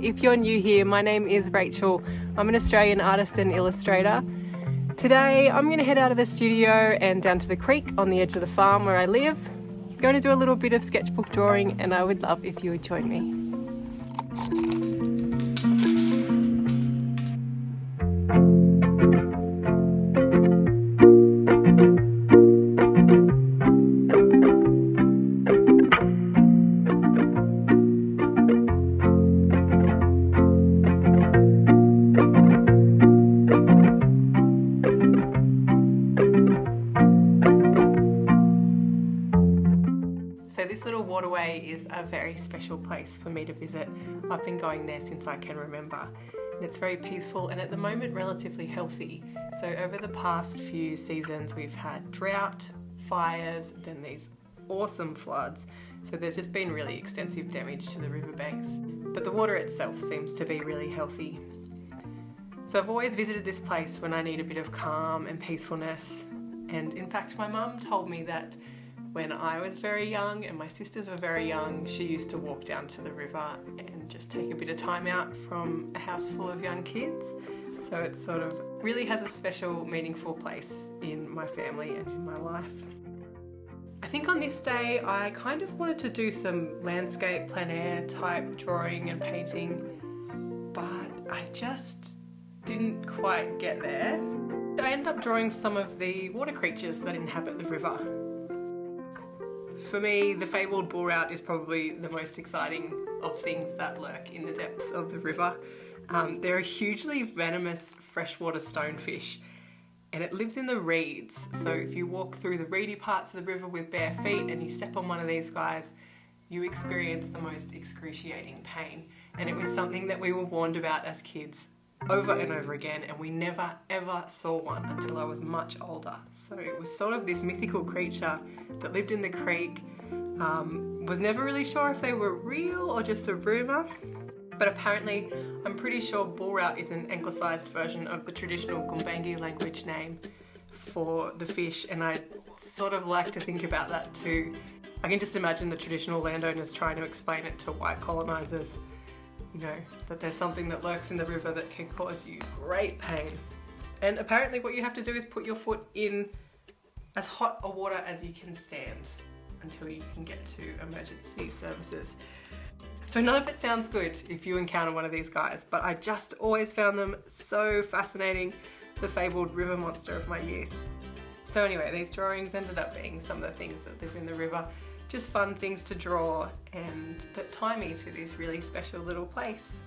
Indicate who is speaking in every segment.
Speaker 1: if you're new here, my name is Rachel. I'm an Australian artist and illustrator. Today I'm going to head out of the studio and down to the creek on the edge of the farm where I live. I'm going to do a little bit of sketchbook drawing, and I would love if you would join me. So this little waterway is a very special place for me to visit. I've been going there since I can remember, and it's very peaceful and at the moment relatively healthy. So over the past few seasons we've had drought, fires, then these awesome floods. So there's just been really extensive damage to the riverbanks, but the water itself seems to be really healthy. So I've always visited this place when I need a bit of calm and peacefulness, and in fact my mum told me that when I was very young and my sisters were very young, she used to walk down to the river and just take a bit of time out from a house full of young kids. So it sort of really has a special, meaningful place in my family and in my life. I think on this day I kind of wanted to do some landscape, plein air type drawing and painting, but I just didn't quite get there. I ended up drawing some of the water creatures that inhabit the river. For me, the fabled bull rout is probably the most exciting of things that lurk in the depths of the river. They're a hugely venomous freshwater stonefish, and it lives in the reeds. So if you walk through the reedy parts of the river with bare feet and you step on one of these guys, you experience the most excruciating pain. And it was something that we were warned about as kids over and over again, and we never ever saw one until I was much older. So it was sort of this mythical creature that lived in the creek. Was never really sure if they were real or just a rumour, but apparently I'm pretty sure bull rout is an anglicised version of the traditional Gumbaynggirr language name for the fish, and I sort of like to think about that too. I can just imagine the traditional landowners trying to explain it to white colonisers. You know, that there's something that lurks in the river that can cause you great pain. And apparently what you have to do is put your foot in as hot a water as you can stand until you can get to emergency services. So none of it sounds good if you encounter one of these guys, but I just always found them so fascinating, the fabled river monster of my youth. So anyway, these drawings ended up being some of the things that live in the river. Just fun things to draw and that tie me to this really special little place.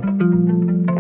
Speaker 1: you.